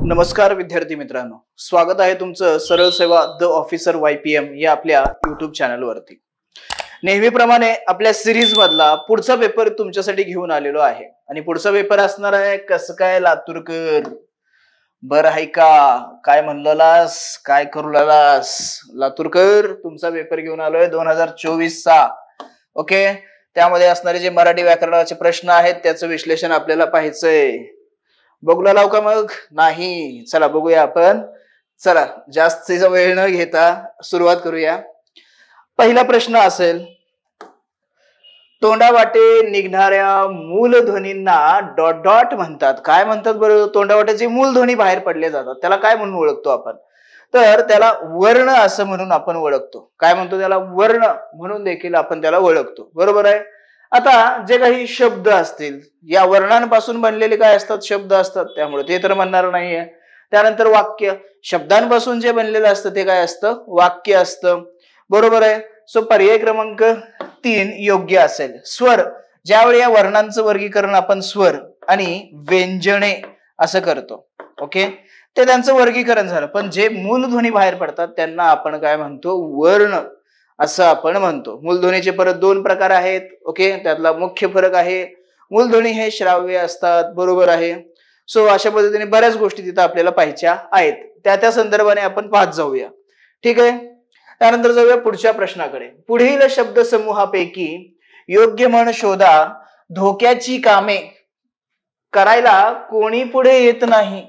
नमस्कार विद्यार्थी मित्रांनो, स्वागत आहे तुमचं सरळ सेवा द ऑफिसर YPM या आपल्या YouTube चॅनलवरती। नेहमीप्रमाणे आपल्या सिरीज मधला पुढचा पेपर तुमच्यासाठी घेऊन आलेलो आहे आणि पुढचा पेपर असणार आहे कसं काय लातूरकर। बरं आहे का? काय म्हणलास, काय करू लागलास लातूरकर? तुमचा पेपर घेऊन आलोय 2024 चा। ओके, त्यामध्ये असणारे जे मराठी व्याकरणाचे प्रश्न आहेत त्याचं विश्लेषण आपल्याला पाहायचंय। बघूला लाव का मग? नाही, चला बघूया आपण। चला जास्तीचा वेळ न घेता सुरुवात करूया। पहिला प्रश्न असेल, तोंडावाटे निघणाऱ्या मूलध्वनींना डॉट डॉट म्हणतात। काय म्हणतात बरं? तोंडावाटेचे मूलध्वनी बाहेर पडले जातात त्याला काय म्हणून ओळखतो आपण? तर त्याला वर्ण असं म्हणून आपण ओळखतो। काय म्हणतो त्याला? वर्ण म्हणून देखील आपण त्याला ओळखतो, बरोबर आहे। आता जे काही शब्द असतील या वर्णांपासून बनलेले काय असतात? शब्द असतात, त्यामुळे ते तर म्हणणार नाहीये। त्यानंतर वाक्य, शब्दांपासून जे बनलेलं असतं ते काय असतं? वाक्य असतं, बरोबर आहे। सो पर्याय क्रमांक 3 योग्य असेल। स्वर, ज्यावेळी या वर्णांचं वर्गीकरण आपण स्वर आणि व्यंजने असं करतो, ओके, ते त्यांचं वर्गीकरण झालं, पण जे मूलध्वनी बाहेर पडतात त्यांना आपण काय म्हणतो? वर्ण असं आपण म्हणतो। मूलध्वनीचे परत 2 प्रकार आहेत, ओके, त्यातला मुख्य फरक आहे मूलध्वनी हे श्राव्य असतात, बरोबर आहे। सो अशा पद्धतीने बऱ्याच गोष्टी तिथं आपल्याला पाहायच्या आहेत, त्या संदर्भाने आपण पाहत जाऊया, ठीक आहे। त्यानंतर जाऊया पुढच्या प्रश्नाकडे। पुढील शब्द समूहापैकी योग्य म्हण शोधा। धोक्याची कामे करायला कोणी पुढे येत नाही।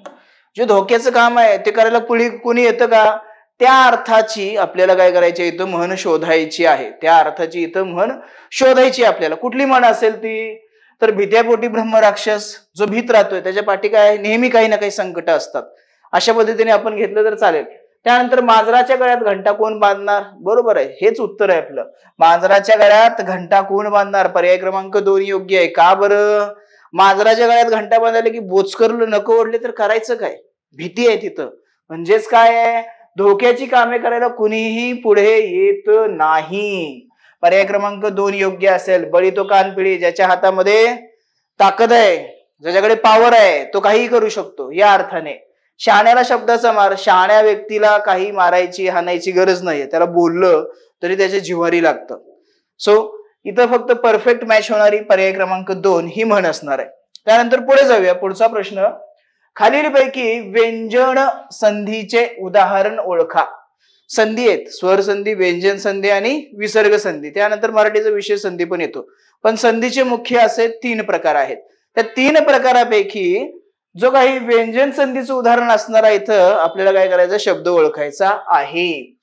जे धोक्याचं काम आहे ते करायला पुढे कोणी येतं का? त्या अर्थाची आपल्याला काय करायची? इथं म्हण शोधायची आहे। त्या अर्थाची इथं म्हण शोधायची आपल्याला। कुठली म्हण असेल ती? तर भीत्यापोटी ब्रह्मराक्षस, जो भीत राहतोय त्याच्या पाठी काय नेहमी काही ना काही संकट असतात, अशा पद्धतीने आपण घेतलं तर चालेल। त्यानंतर मांजराच्या गळ्यात घंटा कोण बांधणार? बरोबर आहे, हेच उत्तर आहे आपलं। मांजराच्या गळ्यात घंटा कोण बांधणार? पर्याय क्रमांक 2 योग्य आहे। का बरं? मांजराच्या गळ्यात घंटा बांधायला की बोचकरलं नको ओढले तर करायचं काय? भीती आहे तिथं, म्हणजेच काय आहे? धोक्याची कामे करायला कुणीही पुढे येत नाही। पर्याय क्रमांक 2 योग्य असेल। बळी तो कानपिळी, ज्याच्या हातामध्ये ताकद आहे, ज्याच्याकडे पॉवर आहे, तो काहीही करू शकतो, या अर्थाने। शहाण्याला शब्दाचा मार, शहाण्या व्यक्तीला काही मारायची हाणायची गरज नाहीये, त्याला बोललं तरी त्याच्या जिव्हारी लागतं। सो इथं फक्त परफेक्ट मॅच होणारी पर्याय क्रमांक 2 ही म्हण असणार आहे। त्यानंतर पुढे जाऊया। पुढचा प्रश्न, खालीलपैकी व्यंजन संधीचे उदाहरण ओळखा। संधी आहेत, स्वर संधी, व्यंजन संधी आणि विसर्ग संधी। त्यानंतर मराठीचा विशेष संधी पण येतो, पण संधीचे मुख्य असे 3 प्रकार आहेत। त्या 3 प्रकारापैकी जो काही व्यंजन संधीचं उदाहरण असणार आहे, इथं आपल्याला काय करायचं? शब्द ओळखायचा आहे।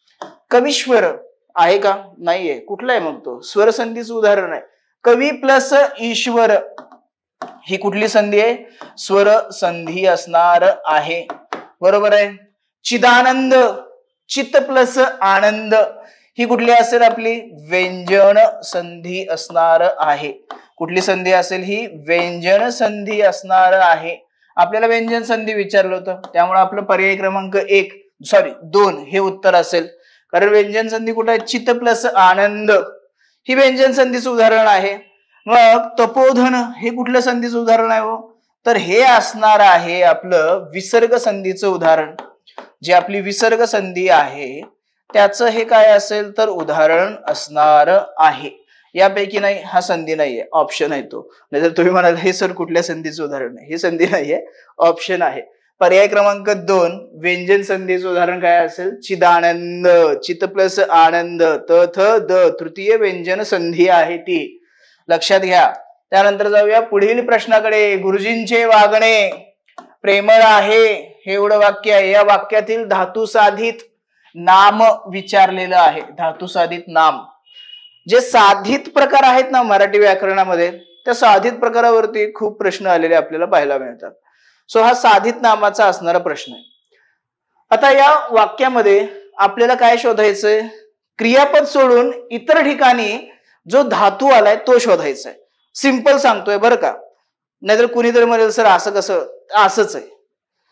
कवीश्वर आहे का? नाहीये, कुठला आहे मग तो? स्वर संधीचं उदाहरण आहे। कवी प्लस ईश्वर ही कुठली संधी आहे? स्वर संधी असणार आहे, बरोबर आहे। चिदानंद, चित्त प्लस आनंद ही कुठली असेल? आपली व्यंजन संधी असणार आहे। कुठली संधी असेल ही? व्यंजन संधी असणार आहे। आपल्याला व्यंजन संधी विचारलं होतं, त्यामुळे आपलं पर्याय क्रमांक 2 हे उत्तर असेल, कारण व्यंजन संधी कुठे आहे? चित्त प्लस आनंद ही व्यंजन संधीचं उदाहरण आहे। मग तपोधन हे कुठल्या संधीचं उदाहरण आहे हो? तर हे असणार आहे आपलं विसर्ग संधीचं उदाहरण। जी आपली विसर्ग संधी आहे त्याचं हे काय असेल तर उदाहरण असणार आहे। यापैकी नाही, हा संधी नाहीये, ऑप्शन आहे तो। नाहीतर तुम्ही म्हणाल हे सर कुठल्या संधीचं उदाहरण आहे? हे संधी नाहीये, ऑप्शन आहे। पर्याय क्रमांक 2 व्यंजन संधीचं उदाहरण काय असेल? चिदानंद, चित प्लस आनंद, त थ द तृतीय व्यंजन संधी आहे ती, लक्षात घ्या। त्यानंतर जाऊया पुढील प्रश्नाकडे। गुरुजींचे वागणे प्रेमळ आहे, हे एवढं वाक्य आहे। या वाक्यातील धातू साधित नाम विचारलेलं आहे। धातू साधित नाम, जे साधित प्रकार आहेत ना मराठी व्याकरणामध्ये, त्या साधित प्रकारावरती खूप प्रश्न आलेले आपल्याला पाहायला मिळतात। सो हा साधित नामाचा असणारा प्रश्न आहे। आता या वाक्यामध्ये आपल्याला काय शोधायचंय? क्रियापद सोडून इतर ठिकाणी जो धातू आलाय तो शोधायचा आहे। सिंपल सांगतोय बरं का, नाहीतर कुणीतरी म्हणेल सर असं कसं? असंच आहे,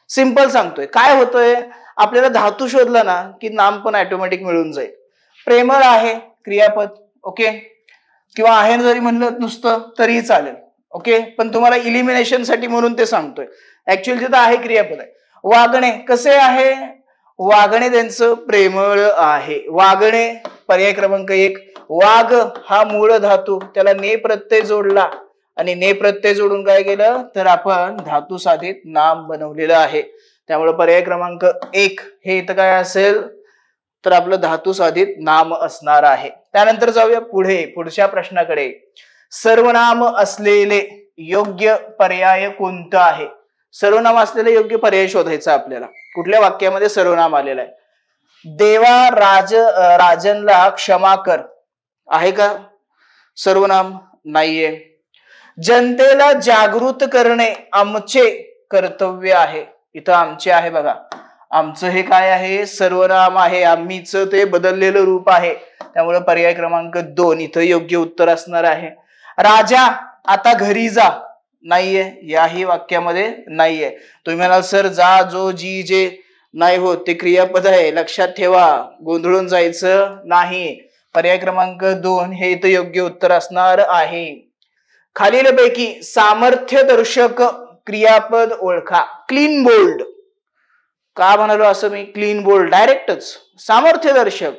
सिंपल सांगतोय। काय होतंय? आपल्याला धातू शोधला ना की नाम पण ऑटोमॅटिक मिळून जाईल। प्रेमळ आहे क्रियापद, ओके, किंवा आहे जरी म्हणलं नुसतं तरीही चालेल, ओके, पण तुम्हाला इलिमिनेशन साठी म्हणून ते सांगतोय। ऍक्च्युअली तिथं आहे क्रियापद आहे, वागणे कसे आहे? वागणे त्यांचं प्रेमळ आहे. वागणे पर्याय क्रमांक 1. वाघ हा मूळ धातू, त्याला ने प्रत्यय जोडला आणि ने प्रत्यय जोडून काय केलं तर आपण धातू साधित नाम बनवलेलं आहे. त्यामुळे पर्याय क्रमांक 1 हे इथं काय असेल तर आपलं धातू साधित नाम असणार आहे. त्यानंतर जाऊया पुढच्या प्रश्नाकडे. सर्वनाम असलेले योग्य पर्याय कोणतं आहे? सर्वनाम असलेले योग्य पर्याय शोधायचा आपल्याला. कुठल्या वाक्यामध्ये सर्वनाम आलेलं आहे? देवा राजनला क्षमा कर आहे का सर्वनाम? नाहीये. जनतेला जागृत करणे आमचे कर्तव्य आहे. इथं आमचे आहे बघा. आमचं हे काय आहे? सर्वनाम आहे. आम्हीच ते बदललेलं रूप आहे. त्यामुळे पर्याय क्रमांक 2 इथं योग्य उत्तर असणार आहे. राजा आता घरी जा नाहीये, याही वाक्यामध्ये नाहीये. तुम्ही म्हणाल सर जा जो जी जे नाही होत ते क्रियापद आहे, लक्षात ठेवा, गोंधळून जायचं नाही. पर्याय क्रमांक 2 हे इथं योग्य उत्तर असणार आहे. खालीलपैकी सामर्थ्यदर्शक क्रियापद ओळखा. क्लीन बोल्ड का म्हणालो असं मी? Clean bowled डायरेक्टच. सामर्थ्यदर्शक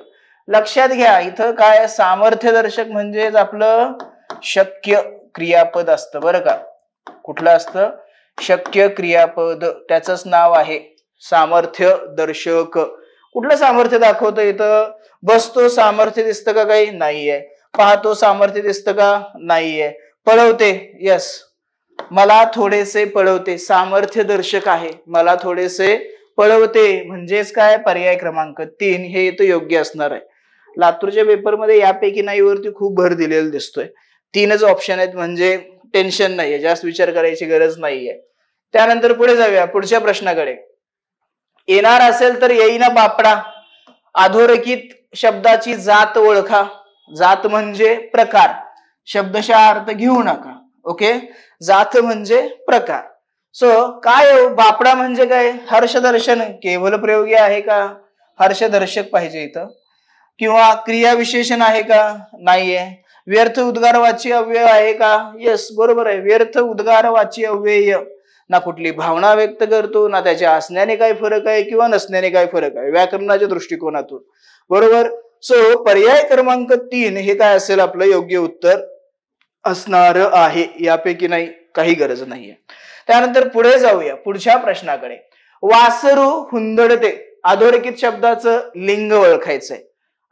लक्षात घ्या, इथं काय सामर्थ्यदर्शक म्हणजेच आपलं शक्य क्रियापद असतं बरं का. कुठलं असतं? शक्य क्रियापद, त्याचंच नाव आहे सामर्थ्यदर्शक. कुठलं सामर्थ्य दाखवतं इथं? बसतो सामर्थ्य दिसतं का? काही नाहीये. पाहतो सामर्थ्य दिसतं का? नाहीये. पळवते, यस, मला थोडेसे पळवते, सामर्थ्य दर्शक आहे. मला थोडेसे पळवते म्हणजेच काय? पर्याय क्रमांक 3 हे इथं योग्य असणार आहे. लातूरच्या पेपरमध्ये यापैकी नाही वरती खूप भर दिलेला दिसतोय. 3च ऑप्शन आहेत म्हणजे टेन्शन नाहीये, जास्त विचार करायची गरज नाहीये. त्यानंतर पुढे जाऊया पुढच्या प्रश्नाकडे. येणार असेल तर येईना बापडा. अधोरेखित शब्दाची जात ओळखा. जात म्हणजे प्रकार, शब्दशः अर्थ घेऊ नका. ओके, जात म्हणजे प्रकार. सो काय बापडा म्हणजे काय? हर्षदर्शन केवल प्रयोगी आहे का? हर्षदर्शक पाहिजे इथं. किंवा क्रियाविशेषण आहे का? नाहीये. व्यर्थ उद्गारवाची अव्यय आहे का? यस, बरोबर आहे. व्यर्थ उद्गारवाची अव्यय ना कुठली भावना व्यक्त करतो, ना त्याच्या असण्याने काय फरक आहे किंवा नसण्याने काय फरक आहे व्याकरणाच्या दृष्टिकोनातून. बरोबर. सो पर्याय क्रमांक 3 हे काय असेल आपलं योग्य उत्तर असणार आहे. यापैकी नाही, काही गरज नाहीये. त्यानंतर पुढे जाऊया पुढच्या प्रश्नाकडे. वासरू हुंदडते. अधोरेखित शब्दाचं लिंग ओळखायचंय.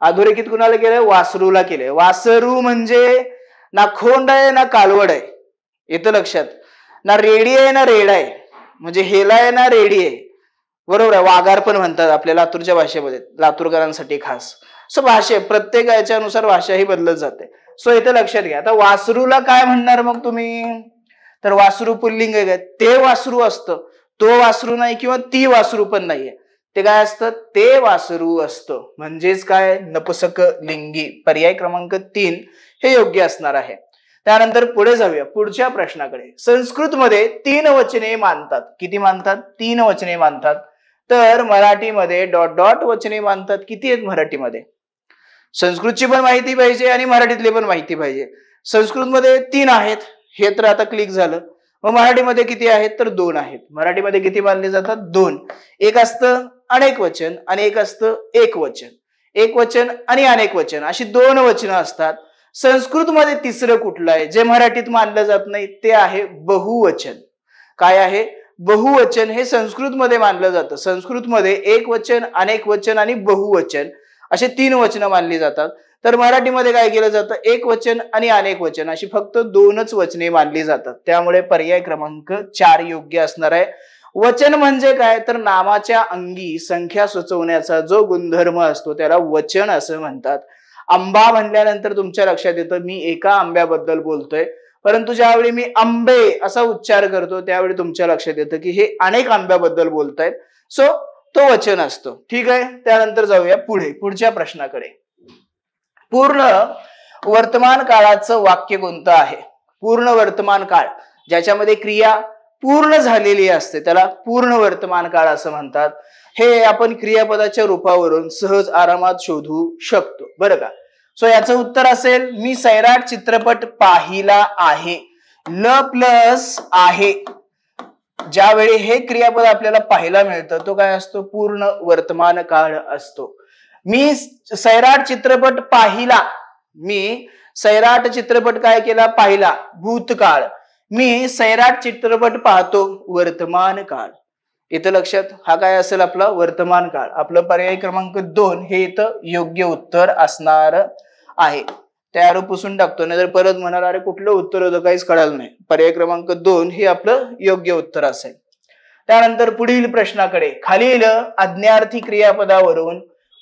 अधोरेखित कुणाला केलंय? वासरूला केलंय. वासरू म्हणजे ना खोंड आहे ना कालवड आहे, येतं लक्षात. ना रेडी आहे ना रेड आहे, म्हणजे हेला आहे ना रेडी आहे. बरोबर आहे. वाघार पण म्हणतात आपल्या लातूरच्या भाषेमध्ये, लातूरकरांसाठी खास. सो भाषे प्रत्येक याच्यानुसार भाषा ही बदलत जाते. सो इथे लक्षात घ्या. आता वासरूला काय म्हणणार मग तुम्ही? तर वासरू पुल्लिंग आहे. ते वासरू असतं, तो वासरू नाही किंवा ती वासरू पण नाहीये. ते काय असतं? ते वासरू असतं. म्हणजेच काय? नपुसक लिंगी. पर्याय क्रमांक 3 हे योग्य असणार आहे. त्यानंतर पुढे जाऊया पुढच्या प्रश्नाकडे. संस्कृतमध्ये 3 वचने मानतात. किती मानतात? 3 वचने मानतात. तर मराठीमध्ये डॉट डॉट वचने मानतात. किती आहेत मराठीमध्ये? संस्कृतची पण माहिती पाहिजे आणि मराठीतली पण माहिती पाहिजे. संस्कृतमध्ये 3 आहेत हे तर आता क्लिक झालं. मग मराठीमध्ये किती आहेत? तर 2 आहेत. मराठीमध्ये किती मानले जातात? 2. एक असतं अनेक वचन आणि एक असतं एक वचन. एक वचन आणि अनेक वचन अशी 2 वचनं असतात. संस्कृतमध्ये तिसरं कुठलं आहे जे मराठीत मानलं जात नाही? ते आहे बहुवचन. काय आहे? बहुवचन हे संस्कृतमध्ये मानलं जातं. संस्कृतमध्ये एक वचन, अनेक वचन आणि बहुवचन असे 3 वचनं मानली जातात. तर मराठीमध्ये काय केलं जातं? एक वचन आणि अनेक वचन अशी फक्त 2च वचने मानली जातात. त्यामुळे पर्याय क्रमांक 4 योग्य असणार आहे. वचन म्हणजे काय? तर नामाच्या अंगी संख्या सुचवण्याचा जो गुणधर्म असतो त्याला वचन असं म्हणतात. आंबा म्हणल्यानंतर तुमच्या लक्षात येतं मी एका आंब्याबद्दल बोलतोय, परंतु ज्यावेळी मी आंबे असा उच्चार करतो त्यावेळी तुमच्या लक्षात येतं की हे अनेक आंब्याबद्दल बोलतायत. सो तो वचन असतो. ठीक आहे. त्यानंतर जाऊया पुढच्या प्रश्नाकडे. पूर्ण वर्तमान काळाचं वाक्य कोणतं आहे? पूर्ण वर्तमान काळ ज्याच्यामध्ये क्रिया पूर्ण झालेली असते त्याला पूर्ण वर्तमान काळ असं म्हणतात. हे आपण क्रियापदाच्या रूपावरून सहज आरामात शोधू शकतो बरं का. सो याचं उत्तर असेल मी सैराट चित्रपट पाहिला आहे. ल प्लस आहे ज्यावेळी हे क्रियापद आपल्याला पाहायला मिळतं तो काय असतो, पूर्ण वर्तमान काळ असतो. मी सैराट चित्रपट पाहिला, मी सैराट चित्रपट काय केला, पाहिला, भूतकाळ. मी सैराट चित्रपट पाहतो, वर्तमान काळ. इथं लक्षात, हा काय असेल आपला वर्तमान काळ. आपलं पर्याय क्रमांक 2 हे इथं योग्य उत्तर असणार आहे. त्या पुसून टाकतो, नाही तर परत म्हणाल अरे कुठलं उत्तर होतं काहीच कळालं नाही. पर्याय क्रमांक 2 हे आपलं योग्य उत्तर असेल. त्यानंतर पुढील प्रश्नाकडे, खालील आज्ञार्थी क्रियापदावरून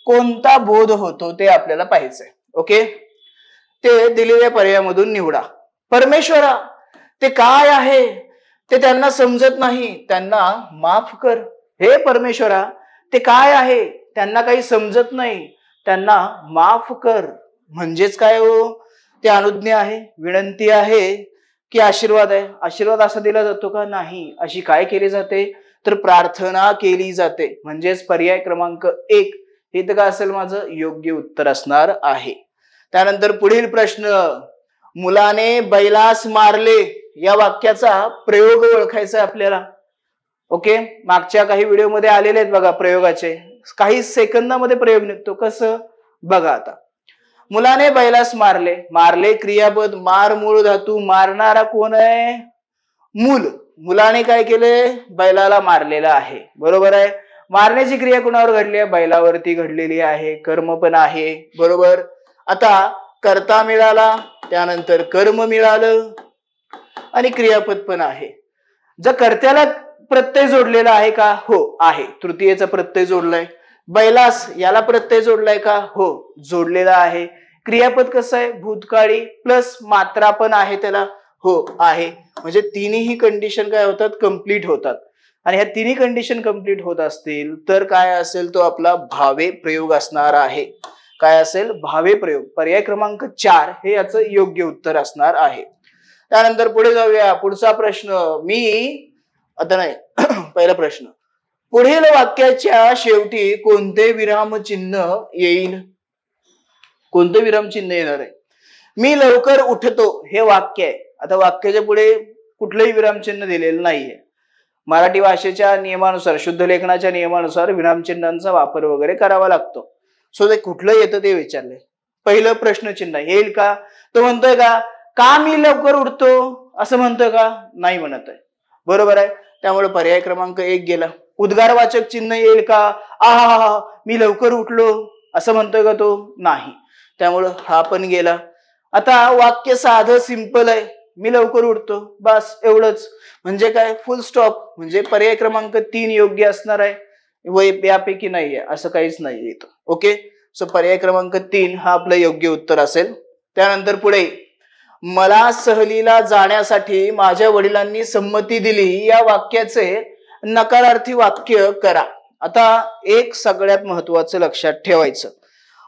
कोणता बोध होतो ते आपल्याला पाहायचंय. ओके, ते दिलेल्या पर्यायामधून निवडा. परमेश्वरा ते काय आहे ते त्यांना समजत नाही, त्यांना माफ कर. हे परमेश्वरा ते काय आहे त्यांना काही समजत नाही, त्यांना माफ कर. म्हणजेच काय हो, ते अनुज्ञा आहे, विनंती आहे की आशीर्वाद आहे? आशीर्वाद असा दिला जातो का? नाही. अशी काय केली जाते, तर प्रार्थना केली जाते. म्हणजेच पर्याय क्रमांक 1 हे तर काय असेल माझं योग्य उत्तर असणार आहे. त्यानंतर पुढील प्रश्न, मुलाने बैलास मारले या वाक्याचा प्रयोग ओळखायचा आपल्याला. ओके, मागच्या काही व्हिडिओमध्ये आलेले आहेत बघा प्रयोगाचे, काही सेकंदामध्ये प्रयोग निघतो. कसं बघा आता, मुलाने बैलास मारले, मारले क्रियापद, मार मूळ धातू, मारणारा कोण आहे, मूल. मुलाने काय केले, बैलाला मारलेला आहे, बरोबर आहे. मारण्याची क्रिया कुणावर घडली आहे, बैलावरती घडलेली आहे, कर्म पण आहे, बरोबर. आता कर्ता मिळाला, त्यानंतर कर्म मिळालं आणि क्रियापद पण आहे. जर कर्त्याला प्रत्यय जोडलेला आहे का, हो आहे, तृतीयेचा प्रत्यय जोडलाय. बैलास याला प्रत्यय जोडलाय का, हो जोडलेला आहे. क्रियापद कसं आहे, भूतकाळी प्लस मात्रा पण आहे त्याला, हो आहे. म्हणजे तिन्ही कंडिशन काय होतात, कम्प्लीट होतात. आणि ह्या तिन्ही कंडिशन कम्प्लीट होत असतील तर काय असेल, तो आपला भावे प्रयोग असणार आहे. काय असेल, भावे प्रयोग. पर्याय क्रमांक 4 हे याचं योग्य उत्तर असणार आहे. त्यानंतर पुढे जाऊया. पुढचा प्रश्न, मी आता नाही पहिला प्रश्न, पुढील वाक्याच्या शेवटी कोणते विरामचिन्ह येईल, कोणते विरामचिन्ह येणार आहे. मी लवकर उठतो हे वाक्य आहे. आता वाक्याच्या पुढे कुठलंही विरामचिन्ह दिलेलं नाहीये. मराठी भाषेच्या नियमानुसार, शुद्ध लेखनाच्या नियमानुसार विरामचिन्हांचा वापर वगैरे करावा लागतो. सो ते कुठलं येतं ते विचारलंय. पहिलं प्रश्नचिन्ह येईल का, तो म्हणतोय का मी लवकर उठतो असं म्हणतोय का, नाही म्हणत आहे, बरोबर आहे. त्यामुळे पर्याय क्रमांक 1 गेला. उद्गारवाचक चिन्ह येईल का, आहा मी लवकर उठलो असं म्हणतोय का, तो नाही, त्यामुळं हा पण गेला. आता वाक्य साधं सिंपल आहे, मी लवकर उठतो, बस एवढंच. म्हणजे काय, फुल स्टॉप. म्हणजे पर्याय क्रमांक 3 योग्य असणार आहे, यापैकी नाहीये असं काहीच नाहीये इथं. ओके, सो पर्याय क्रमांक 3 हा आपलं योग्य उत्तर असेल. त्यानंतर पुढे, मला सहलीला जाण्यासाठी माझ्या वडिलांनी संमती दिली या वाक्याचे नकारार्थी वाक्य करा. आता एक सगळ्यात महत्वाचं लक्षात ठेवायचं,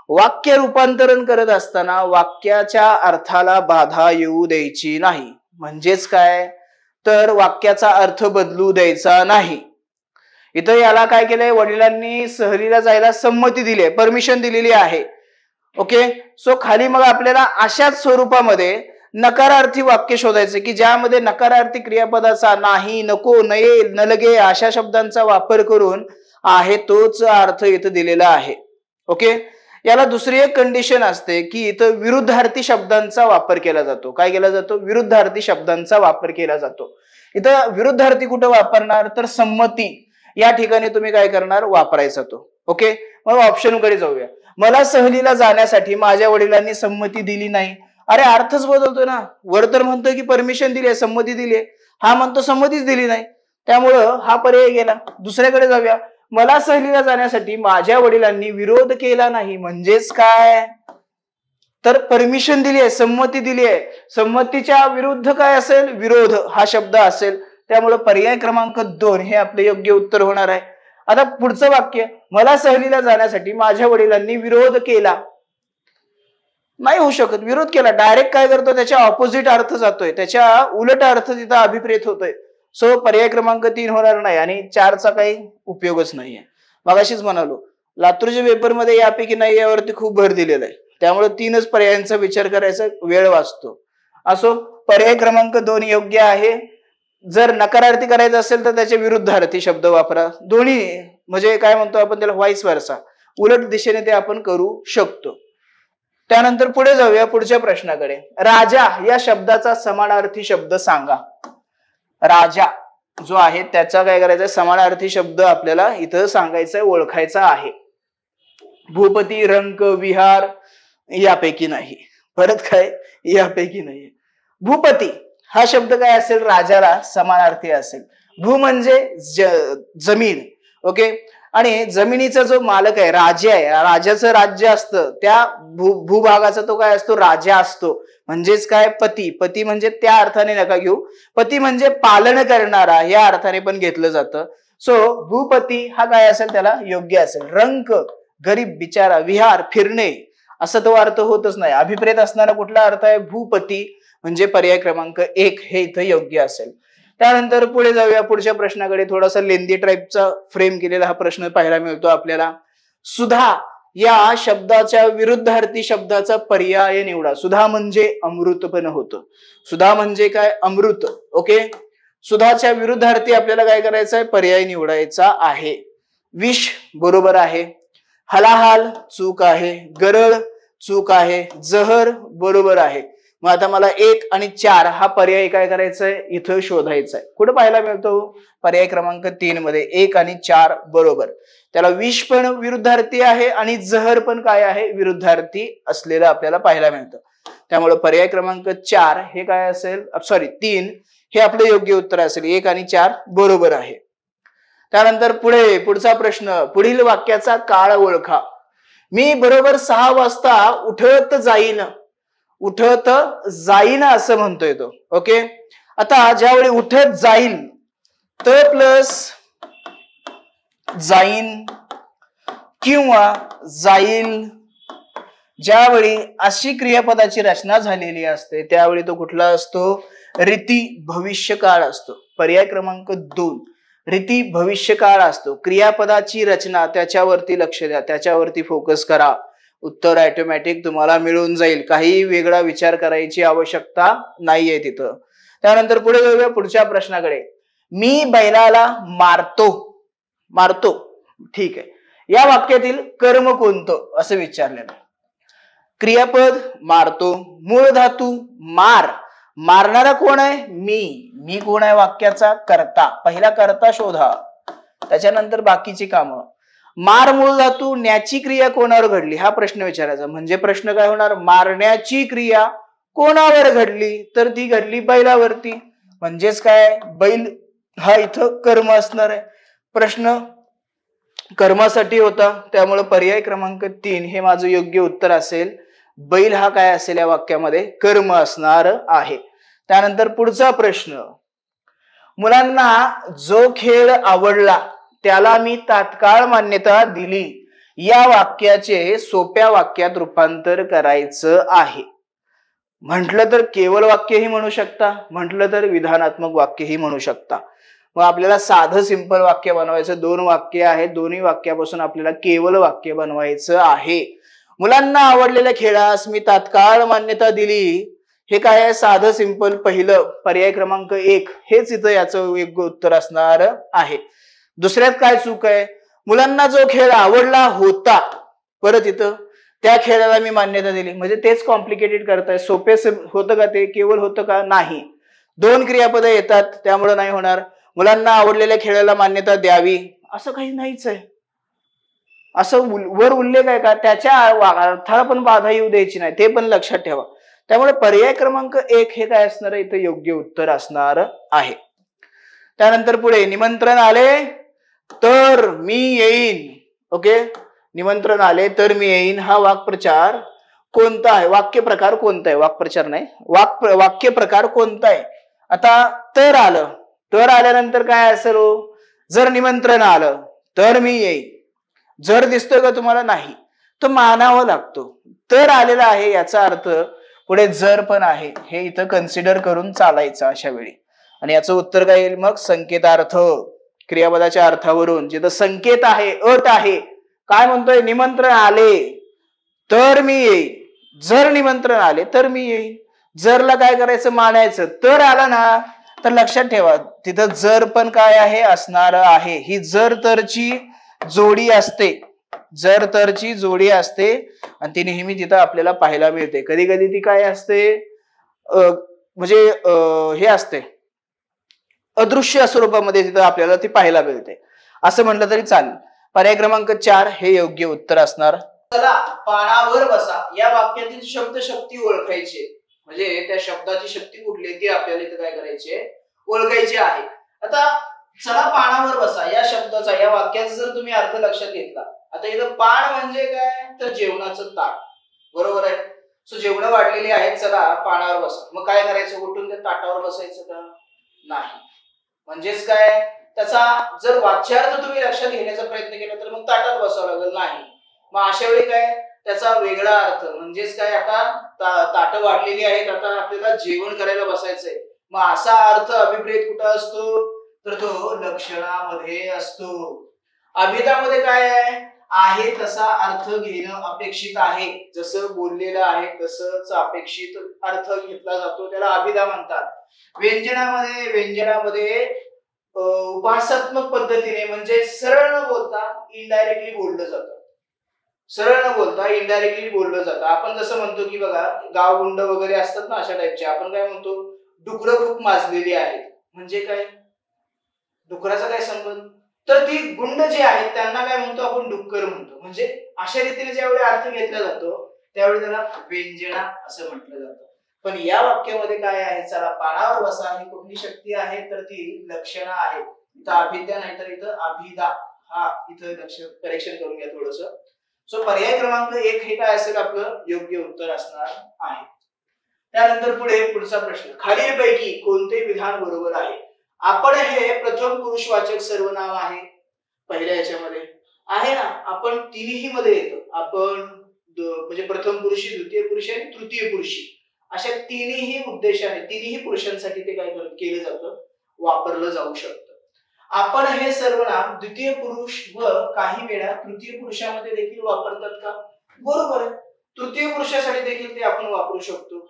वाक्य रूपांतरण करत असताना वाक्याच्या अर्थाला बाधा येऊ द्यायची नाही. म्हणजेच काय, तर वाक्याचा अर्थ बदलू द्यायचा नाही. इथं याला काय केलंय, वडिलांनी सहलीला जायला संमती दिली, परमिशन दिलेली आहे. ओके, सो खाली मग आपल्याला अशाच स्वरूपामध्ये नकारार्थी वाक्य शोधायचे की ज्यामध्ये नकारार्थी क्रियापदाचा नाही, नको, नये, न लगे अशा शब्दांचा वापर करून आहे तोच अर्थ इथं दिलेला आहे. ओके, याला दुसरी एक कंडिशन असते की इथं विरुद्धार्थी शब्दांचा वापर केला जातो. काय केला जातो, विरुद्धार्थी शब्दांचा वापर केला जातो. इथं विरुद्धार्थी कुठं वापरणार, तर संमती या ठिकाणी तुम्ही काय करणार, वापरायचा तो. ओके, मग ऑप्शन कडे जाऊया. मला सहलीला जाण्यासाठी माझ्या वडिलांनी संमती दिली नाही. अरे अर्थच बदलतो ना, वर तर म्हणतोय की परमिशन दिली, संमती दिली, हा म्हणतो संमतीच दिली नाही, त्यामुळं हा पर्याय गेला. दुसऱ्याकडे जाऊया. मला सहलीला जाण्यासाठी माझ्या वडिलांनी विरोध केला नाही. म्हणजेच काय, तर परमिशन दिली आहे, संमती दिली आहे, संमतीच्या विरुद्ध काय असेल, विरोध हा शब्द असेल. त्यामुळे पर्याय क्रमांक 2 हे आपले योग्य उत्तर होणार आहे. आता पुढचं वाक्य, मला सहलीला जाण्यासाठी माझ्या वडिलांनी विरोध केला, नाही होऊ शकत. विरोध केला डायरेक्ट काय करतो, त्याच्या ऑपोजिट अर्थ जातोय, त्याच्या उलट अर्थ तिथं अभिप्रेत होतोय. सो पर्याय क्रमांक 3 होणार नाही आणि 4चा काही उपयोगच नाहीये. मगाशीच म्हणालो, लातूरच्या पेपरमध्ये यापैकी नाही यावरती खूप भर दिलेला आहे, त्यामुळे 3च पर्यायांचा विचार करायचा वेळ वाचतो. असो, पर्याय क्रमांक 2 योग्य आहे. जर नकारार्थी करायचं असेल तर त्याच्या विरुद्धार्थी शब्द वापरा. दोन्ही म्हणजे काय म्हणतो आपण त्याला, व्हाईस वर्सा, उलट दिशेने ते आपण करू शकतो. त्यानंतर पुढे जाऊया पुढच्या प्रश्नाकडे. राजा या शब्दाचा समानार्थी शब्द सांगा. राजा जो आहे त्याचा काय करायचा, समानार्थी शब्द आपल्याला इथं सांगायचा आहे, ओळखायचा आहे. भूपती, रंक, विहार यापैकी नाही. परत काय, यापैकी नाही. भूपती हा शब्द काय असेल, राजाला समानार्थी असेल. भू म्हणजे जमीन, ओके. आणि जमिनीचा जो मालक आहे, राजा आहे, राजाचं राज्य असतं, त्या भूभागाचा तो काय असतो, राजा असतो. म्हणजेच काय, पती. पती म्हणजे त्या अर्थाने नका घेऊ, पती म्हणजे पालन करणारा या अर्थाने पण घेतलं जातं. सो भूपती हा काय असेल, त्याला योग्य असेल. रंक गरीब बिचारा, विहार फिरणे, असा तो अर्थ होतच नाही. अभिप्रेत असणारा कुठला अर्थ आहे, भूपती, म्हणजे पर्याय क्रमांक 1 हे इथं योग्य असेल. त्यानंतर पुढे जाऊया पुढच्या प्रश्नाकडे. थोडासा लेंदी टाईपचा फ्रेम केलेला हा प्रश्न पाहायला मिळतो आपल्याला. सुधा या शब्दाच्या विरुद्धार्थी शब्दाचा पर्याय निवडा. सुधा म्हणजे अमृत पण होतं. सुधा म्हणजे काय, अमृत, ओके. सुधाच्या विरुद्धार्थी आपल्याला काय करायचं आहे, पर्याय निवडायचा आहे. विष बरोबर आहे. हलाहाल चूक आहे. गरळ चूक आहे. जहर बरोबर आहे. मग आता मला 1 आणि 4 हा पर्याय काय करायचा आहे, इथं शोधायचा आहे. कुठे पाहायला मिळतो, पर्याय क्रमांक 3 मध्ये 1 आणि 4 बरोबर. त्याला विष पण विरुद्धार्थी आहे आणि जहर पण काय आहे, विरुद्धार्थी असलेलं आपल्याला पाहायला मिळतं. त्यामुळे पर्याय क्रमांक 4 हे काय असेल, सॉरी 3 हे आपलं योग्य उत्तर असेल. 1 आणि 4 बरोबर आहे. त्यानंतर पुढचा प्रश्न, पुढील वाक्याचा काळ ओळखा. मी बरोबर 6 वाजता उठत जाईन. उठत जाईन असं म्हणतोय तो, ओके. आता ज्यावेळी उठत जाईल तर प्लस जाईन किंवा जाईल, ज्यावेळी अशी क्रियापदाची रचना झालेली असते त्यावेळी तो कुठला असतो, रीती भविष्यकाळ असतो. पर्याय क्रमांक 2 रीती भविष्यकाळ असतो. क्रियापदाची रचना, त्याच्यावरती लक्ष द्या, त्याच्यावरती फोकस करा. उत्तर ऑटोमॅटिक तुम्हाला मिळून जाईल. काही वेगळा विचार करायची आवश्यकता नाहीये तिथं. त्यानंतर पुढे जाऊया पुढच्या प्रश्नाकडे. मी बैलाला मारतो. मारतो, ठीक आहे. या वाक्यातील कर्म कोणतं असं विचारलेलं. क्रियापद मारतो, मूळ धातू मार, मारणारा कोण आहे, मी कोण आहे, वाक्याचा कर्ता. पहिला कर्ता शोधा, त्याच्यानंतर बाकीची कामं. मार मूळ धातू, न्याची क्रिया कोणावर घडली हा प्रश्न विचारायचा. म्हणजे प्रश्न काय होणार, मारण्याची क्रिया कोणावर घडली, तर ती घडली बैलावरती. म्हणजेच काय, बैल हा इथं कर्म असणार आहे. प्रश्न कर्मासाठी होता, त्यामुळे पर्याय क्रमांक 3 हे माझं योग्य उत्तर असेल. बैल हा काय असेल या वाक्यामध्ये, कर्म असणार आहे. त्यानंतर पुढचा प्रश्न, मुलांना जो खेळ आवडला त्याला मी तात्काळ मान्यता दिली. या वाक्याचे सोप्या वाक्यात रूपांतर करायचं आहे. म्हटलं तर केवळ वाक्यही म्हणू शकता, म्हटलं तर विधानात्मक वाक्यही म्हणू शकता. मग आपल्याला साधं सिंपल वाक्य बनवायचं. 2 वाक्य आहेत, दोन्ही वाक्यापासून आपल्याला केवळ वाक्य बनवायचं आहे. मुलांना आवडलेल्या खेळास मी तात्काळ मान्यता दिली. हे काय आहे, साधं सिंपल पहिलं पर्याय क्रमांक 1 हेच इथं याचं योग्य उत्तर असणार आहे. दुसऱ्यात काय चूक आहे, मुलांना जो खेळ आवडला होता, परत इथं त्या खेळाला मी मान्यता दिली. म्हणजे तेच कॉम्प्लिकेटेड करताय. सोपे होतं का ते, केवळ होतं का, नाही. 2 क्रियापद येतात त्यामुळे नाही होणार. मुलांना आवडलेल्या खेळाला मान्यता द्यावी असं काही नाहीच आहे. असं वर उल्लेख आहे का, त्याच्या अर्थाला पण बाधा येऊ द्यायची नाही, ते पण लक्षात ठेवा. त्यामुळे पर्याय क्रमांक 1 हे काय असणार आहे, इथं योग्य उत्तर असणार आहे. त्यानंतर पुढे, निमंत्रण आले तर मी येईन. ओके, निमंत्रण आले तर मी येईन हा वाक्प्रचार कोणता आहे, वाक्य प्रकार कोणता आहे, वाक्प्रचार नाही, वाक्य प्रकार कोणता आहे. आता तर आलं, तर आल्यानंतर काय असेल, जर निमंत्रण आलं तर मी येईन. जर दिसतोय का तुम्हाला, नाही, तो मानावा लागतो. तर आलेला आहे याचा अर्थ पुढे जर पण आहे, हे इथं कन्सिडर करून चालायचं अशा वेळी. आणि याचं उत्तर काय येईल मग, संकेतार्थ, क्रियापदाच्या अर्थावरून. जिथं संकेत आहे, अट आहे, काय म्हणतोय, निमंत्रण आले तर मी येईन. जर निमंत्रण आले तर मी येईन. जरला काय करायचं, मानायचं. तर आला ना, तर लक्षात ठेवा तिथं जर पण काय आहे असणार आहे, ही जर तरची जोडी असते, जर तरची जोडी असते आणि ती नेहमी तिथं आपल्याला पाहायला मिळते. कधी कधी ती काय असते म्हणजे हे असते अदृश्य स्वरूपामध्ये तिथं आपल्याला ती पाहायला मिळते, असं म्हटलं तरी चालेल. पर्याय क्रमांक 4 हे योग्य उत्तर असणार. चला पानावर बसा या वाक्यातील शब्द शक्ती ओळखायची, म्हणजे त्या शब्दाची शक्ती कुठली ती आपल्याला इथं काय करायची ओळखायची आहे. आता चला पानावर बसा या शब्दाचा या वाक्याचा जर तुम्ही अर्थ लक्षात घेतला, आता इथं पान म्हणजे काय तर जेवणाचं ताट, बरोबर आहे. सो जेवण वाढलेली आहेत, चला पानावर बसा. मग काय करायचं, उठून त्या ताटावर बसायचं का नाही. म्हणजेच काय त्याचा जर वाच्यार्थ तुम्ही लक्षात घेण्याचा प्रयत्न केला तर मग ताटात बसावं लागेल नाही. मग अशा वेळी काय त्याचा वेगळा अर्थ, म्हणजेच काय आता ताट वाढलेली आहेत, आता आपल्याला जेवण करायला बसायचंय. मग असा अर्थ अभिप्रेत कुठं असतो तर तो लक्षणामध्ये असतो. अभिधामध्ये काय आहे तसा अर्थ घेणं अपेक्षित आहे, जसं बोललेलं आहे तसंच अपेक्षित अर्थ घेतला जातो, त्याला अभिधा म्हणतात. व्यंजनामध्ये उपासात्मक पद्धतीने म्हणजे सरळ न बोलता इनडायरेक्टली बोललं जातं, सरळ न बोलता इनडायरेक्टली बोललं जातं. आपण जसं म्हणतो की बघा गावगुंड वगैरे असतात ना अशा टाईपचे, आपण काय म्हणतो डुकरं खूप माजलेली आहेत. म्हणजे काय डुकराचा काय संबंध, तर ती गुंड जे आहेत त्यांना काय म्हणतो आपण डुक्कर म्हणतो. म्हणजे अशा रीतीने ज्यावेळी अर्थ घेतला जातो त्यावेळी त्याला व्यंजना असं म्हटलं जातं. पण या वाक्यामध्ये काय आहे, चला पानावर बसा ही कुठली शक्ती आहे तर ती लक्षणा आहे. इथं अभिद्या नाही तर इथं अभिधा, हा इथं लक्ष करेक्शन करून घ्या थोडस. सो पर्याय क्रमांक 1 हे काय असेल आपलं योग्य उत्तर असणार आहे. त्यानंतर पुढचा प्रश्न, खालीलपैकी कोणते विधान बरोबर आहे. आपण हे प्रथम पुरुषवाचक सर्वनाम आहे, पहिल्या याच्यामध्ये आहे ना, आपण तिन्ही मध्ये येतो. आपण म्हणजे प्रथम पुरुषी, द्वितीय पुरुषी आणि तृतीय पुरुषी अशा तिन्ही उद्देशाने तिन्ही पुरुषांसाठी ते काय केलं जातं, वापरलं जाऊ शकतं. आपण हे सर्वनाम द्वितीय पुरुष व काही वेळा तृतीय पुरुषामध्ये देखील वापरतात का, बरोबर आहे. तृतीय पुरुषासाठी देखील ते आपण वापरू शकतो.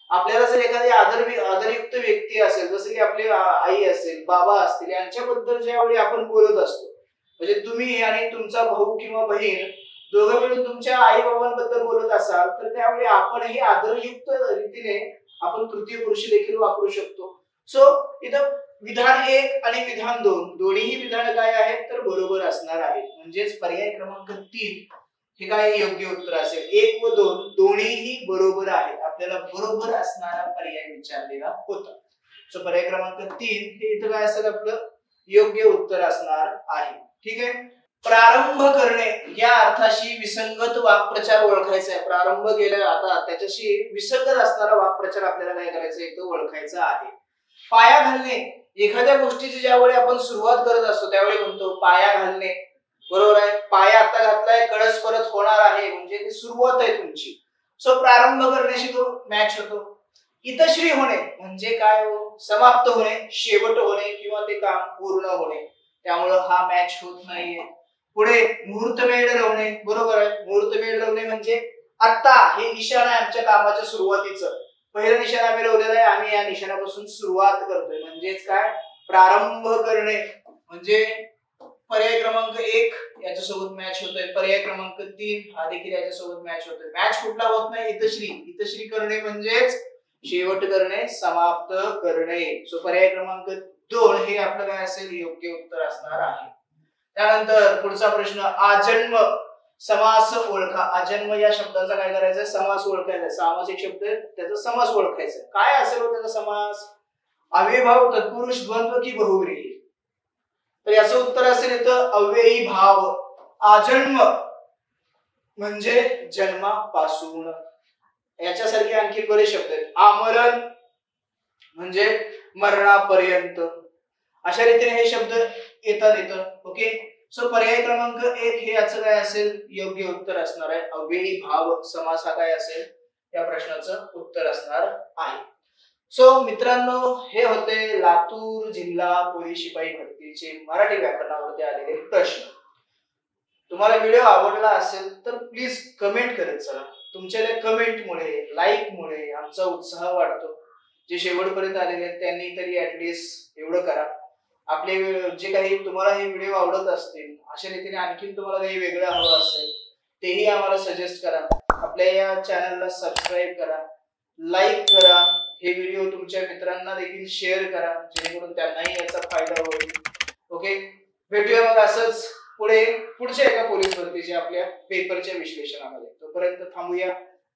आपल्याला जर एखादी आदरयुक्त व्यक्ती असेल, जसं की आपली आई असेल, बाबा असतील, यांच्याबद्दल ज्यावेळी आपण बोलत असतो, म्हणजे तुम्ही आणि तुमचा भाऊ किंवा बहीण दोघं मिळून तुमच्या आई बाबांबद्दल बोलत असाल तर त्यावेळी आपण हे आदरयुक्त रीतीने आपण तृतीय पुरुष देखील वापरू शकतो. सो इथं विधान 1 आणि विधान 2 दोन्ही विधान काय आहेत तर बरोबर असणार आहेत. म्हणजेच पर्याय क्रमांक 3 हे काय योग्य उत्तर असेल. 1 व 2 दोन्हीही बरोबर आहेत, आपल्याला बरोबर असणारा पर्याय विचारलेला होता. सो पर्याय क्रमांक 3 हे इथं काय असेल आपलं योग्य उत्तर असणार आहे. ठीक आहे. प्रारंभ करणे या अर्थाशी विसंगत वाक्प्रचार ओळखायचा आहे. प्रारंभ केला आता त्याच्याशी विसंगत असणारा वाक्प्रचार आपल्याला काय करायचं आहे तो ओळखायचा आहे. पाया घालणे, एखाद्या गोष्टीची ज्यावेळी आपण सुरुवात करत असतो त्यावेळी म्हणतो पाया घालणे, बरोबर आहे. पाया आता घातलाय, कळस परत होणार आहे, म्हणजे ती सुरुवात आहे तुमची. सो प्रारंभ करण्याशी तो मॅच होतो. इतश्री होणे म्हणजे काय हो, समाप्त होणे, शेवट होणे किंवा ते काम पूर्ण होणे, त्यामुळे हा मॅच होत नाहीये. पुढे मुहूर्तमेढ रवणे, बरोबर आहे. मुहूर्तमेढ रवणे म्हणजे आता हे निशाण आहे आमच्या कामाच्या सुरुवातीचं, पहिलं निशाण आम्ही लावलेलं आहे, आम्ही या निशाणापासून सुरुवात करतोय. म्हणजेच काय प्रारंभ करणे. म्हणजे पर्याय क्रमांक 1 याच्यासोबत मॅच होतोय, पर्याय क्रमांक 3 हा देखील याच्यासोबत मॅच होतोय. मॅच कुठला होत नाही, इतश्री करणे म्हणजेच शेवट करणे, समाप्त करणे. सो पर्याय क्रमांक 2 हे आपलं काय असेल योग्य उत्तर असणार आहे. त्यानंतर पुढचा प्रश्न, आजन्म समास ओळखा. आजन्म या शब्दाचा काय करायचं, समास ओळखायचा. सामासिक शब्द त्याचा समास ओळखायचा. काय असेल त्याचा समास, अव्ययीभाव, तत्पुरुष, द्वंद्व की बहुव्रीही. तर याचं उत्तर असेल इथं अव्ययी भाव. आजन्म म्हणजे जन्मापासून. याच्यासारखे आणखी बरेच शब्द आहेत. आमरण म्हणजे मरणापर्यंत. अशा रीतीने हे शब्द येतात इथं. ओके. सो पर्याय क्रमांक 1 हे याचं काय असेल योग्य उत्तर असणार आहे. अव्ययी भाव समास हा काय असेल या प्रश्नाचं उत्तर असणार आहे. सो मित्रांनो, हे होते लातूर जिल्हा पोलीस शिपाई भरतीचे मराठी व्याकरणावरती आलेले प्रश्न. तुम्हाला व्हिडिओ आवडला असेल तर प्लीज कमेंट करत चला. तुमच्या त्या कमेंटमुळे, लाईकमुळे आमचा उत्साह वाढतो. जे शेवटपर्यंत आलेले आहेत त्यांनी तरी ऍटलिस्ट एवढं करा. आपले जे काही तुम्हाला हे व्हिडिओ आवडत असतील, अशा रीतीने आणखीन तुम्हाला काही वेगळं हवं असेल तेही आम्हाला सजेस्ट करा. आपल्या या चॅनलला सबस्क्राईब करा, लाईक करा, हे व्हिडिओ तुमच्या मित्रांना देखील शेअर करा जेणेकरून त्यांनाही याचा फायदा होईल. ओके, भेटूया मग असंच पुढच्या एका पोलीस भरतीच्या आपल्या पेपरच्या विश्लेषणामध्ये. तोपर्यंत थांबूया.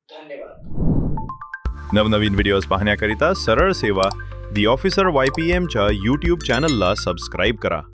धन्यवाद. नवनवीन व्हिडिओज पाहण्याकरिता सरळ सेवा दी ऑफिसर YPM च्या YouTube चॅनलला सबस्क्राईब करा.